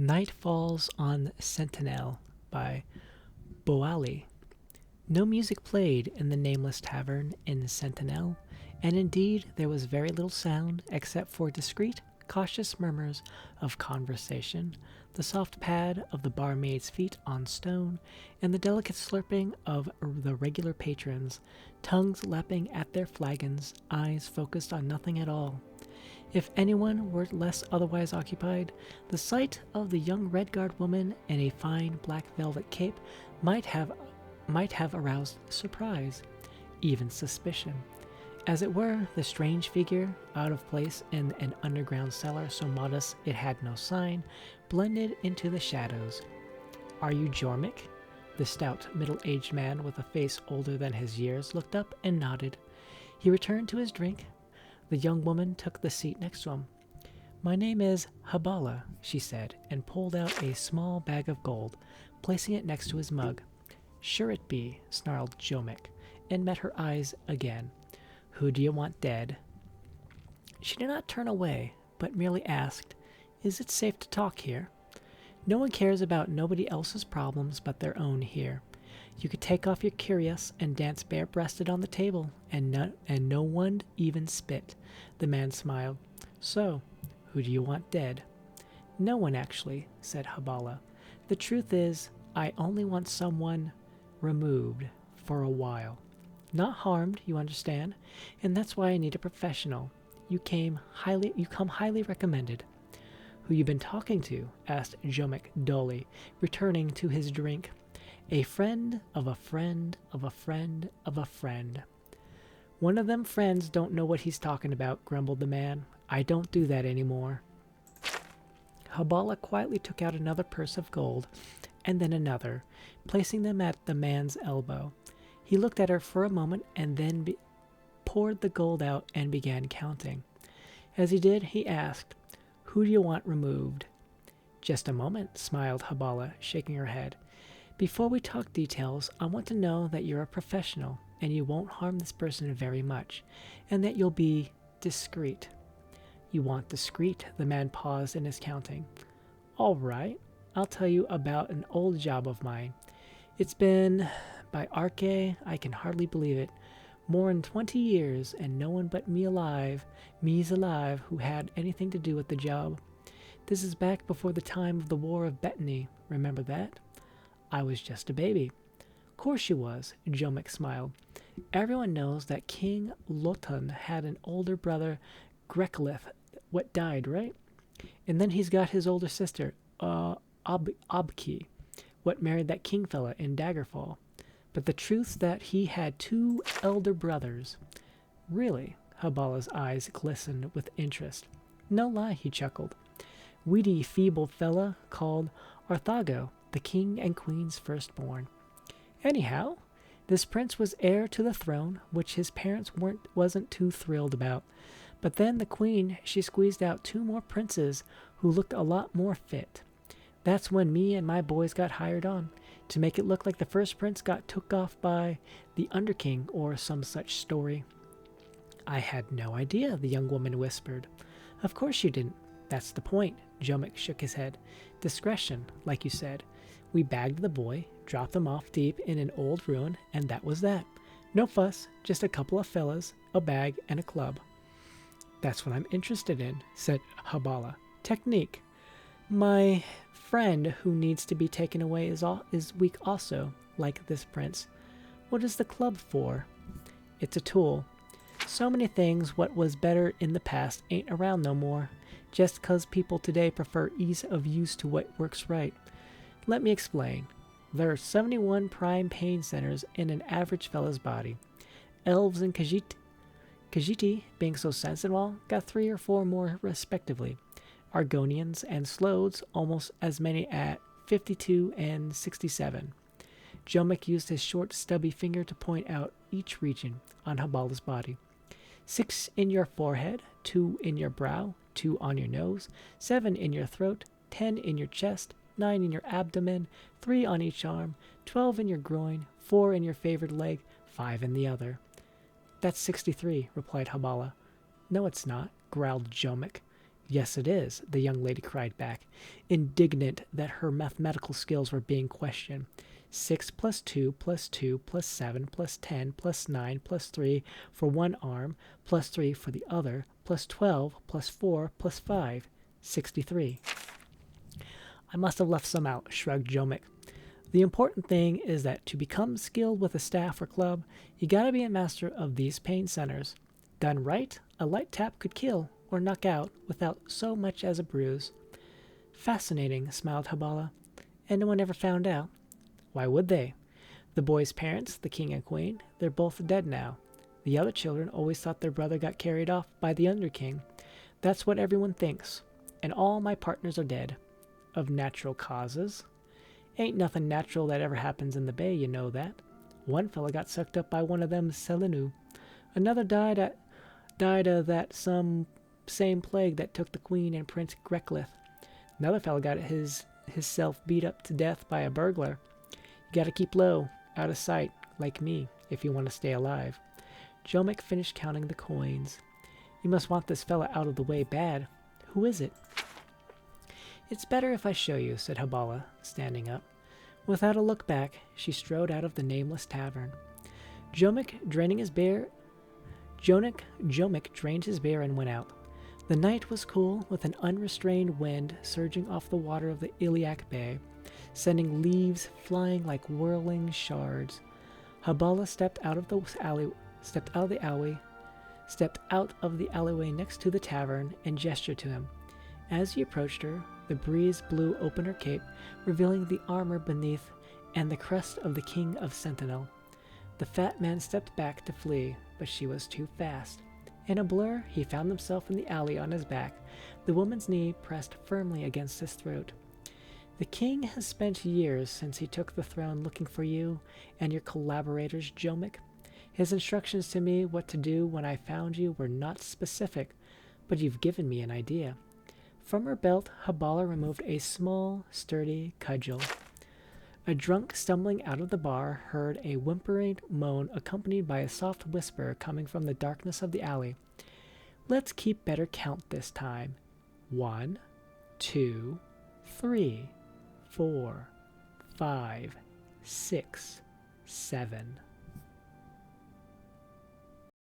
Night Falls on Sentinel by Boali. No music played in the nameless tavern in Sentinel, and indeed there was very little sound except for discreet, cautious murmurs of conversation, the soft pad of the barmaid's feet on stone, and the delicate slurping of the regular patrons, tongues lapping at their flagons, eyes focused on nothing at all. If anyone were less otherwise occupied, the sight of the young Redguard woman in a fine black velvet cape might have aroused surprise, even suspicion. As it were, the strange figure, out of place in an underground cellar so modest it had no sign, blended into the shadows. "Are you Jormik?" The stout, middle-aged man with a face older than his years looked up and nodded. He returned to his drink. The young woman took the seat next to him. "My name is Habala," she said, and pulled out a small bag of gold, placing it next to his mug. "Sure it be," snarled Jomek, and met her eyes again. "Who do you want dead?" She did not turn away, but merely asked, "Is it safe to talk here?" No one cares about nobody else's problems but their own here. You could take off your cuirass and dance bare-breasted on the table, and no one even spit. The man smiled. "So, who do you want dead?" "No one, actually," said Habala. "The truth is, I only want someone removed for a while. Not harmed, you understand, and that's why I need a professional. You come highly recommended." "Who you been talking to?" asked Jomek dully, returning to his drink. "A friend of a friend of a friend of a friend." "One of them friends don't know what he's talking about," grumbled the man. "I don't do that anymore." Habala quietly took out another purse of gold, and then another, placing them at the man's elbow. He looked at her for a moment and then poured the gold out and began counting. As he did, he asked, "Who do you want removed?" "Just a moment," smiled Habala, shaking her head. "Before we talk details, I want to know that you're a professional, and you won't harm this person very much, and that you'll be discreet." "You want discreet?" The man paused in his counting. "All right, I'll tell you about an old job of mine. It's been, by Arche, I can hardly believe it, more'n 20 years, and no one but me's alive, who had anything to do with the job. This is back before the time of the War of Bettany. Remember that? I was just a baby." "Course you was," Jomek smiled. "Everyone knows that King Lotan had an older brother, Grekalith, what died, right? And then he's got his older sister, Obki, what married that king fella in Daggerfall. But the truth's that he had two elder brothers." "Really?" Habala's eyes glistened with interest. "No lie," he chuckled. "Weedy, feeble fella called Arthago, the king and queen's firstborn. Anyhow, this prince was heir to the throne, which his parents wasn't too thrilled about. But then the queen, she squeezed out two more princes who looked a lot more fit. That's when me and my boys got hired on, to make it look like the first prince got took off by the Underking or some such story." "I had no idea," the young woman whispered. "Of course you didn't. That's the point." Jomek shook his head. "Discretion, like you said. We bagged the boy, dropped him off deep in an old ruin, and that was that. No fuss, just a couple of fellas, a bag, and a club." "That's what I'm interested in," said Habala. "Technique. My friend who needs to be taken away is weak also, like this prince. What is the club for?" "It's a tool. So many things what was better in the past ain't around no more, just 'cause people today prefer ease of use to what works right. Let me explain. There are 71 prime pain centers in an average fella's body. Elves and Khajiit, being so sensitive, got 3 or 4 more respectively. Argonians and Slodes almost as many at 52 and 67. Jomek used his short, stubby finger to point out each region on Habala's body. 6 in your forehead, 2 in your brow, 2 on your nose, 7 in your throat, 10 in your chest, 9 in your abdomen, 3 on each arm, 12 in your groin, 4 in your favored leg, 5 in the other." "That's 63, replied Habala. "No, it's not," growled Jomek. Yes, it is, the young lady cried back, indignant that her mathematical skills were being questioned. 6 plus 2 plus 2 plus 7 plus 10 plus 9 plus 3 for one arm plus 3 for the other plus 12 plus 4 plus 5. 63. I must have left some out, shrugged Jomick. The important thing is that to become skilled with a staff or club, you gotta be a master of these pain centers. Done right, a light tap could kill or knock out without so much as a bruise. Fascinating, smiled Habala. And no one ever found out. Why would they? The boy's parents, the king and queen, they're both dead now. The other children always thought their brother got carried off by the underking. That's what everyone thinks. And all my partners are dead. Of natural causes. Ain't nothing natural that ever happens in the bay, you know that. One fella got sucked up by one of them Selenu. Another died of that same plague that took the queen and Prince Greclith. Another fella got himself beat up to death by a burglar. You gotta keep low, out of sight, like me, if you want to stay alive. Jomick finished counting the coins. You must want this fella out of the way bad. Who is it? It's better if I show you, said Habala, standing up. Without a look back, she strode out of the nameless tavern. Jomick drained his beer and went out. The night was cool, with an unrestrained wind surging off the water of the Iliac Bay, sending leaves flying like whirling shards. Habala stepped out of the alleyway next to the tavern and gestured to him. As he approached her, the breeze blew open her cape, revealing the armor beneath and the crest of the King of Sentinel. The fat man stepped back to flee, but she was too fast. In a blur, he found himself in the alley on his back, the woman's knee pressed firmly against his throat. The king has spent years since he took the throne looking for you and your collaborators, Jomick. His instructions to me what to do when I found you were not specific, but you've given me an idea. From her belt, Habala removed a small, sturdy cudgel. A drunk stumbling out of the bar heard a whimpering moan accompanied by a soft whisper coming from the darkness of the alley. Let's keep better count this time. 1, 2, 3, 4, 5, 6, 7.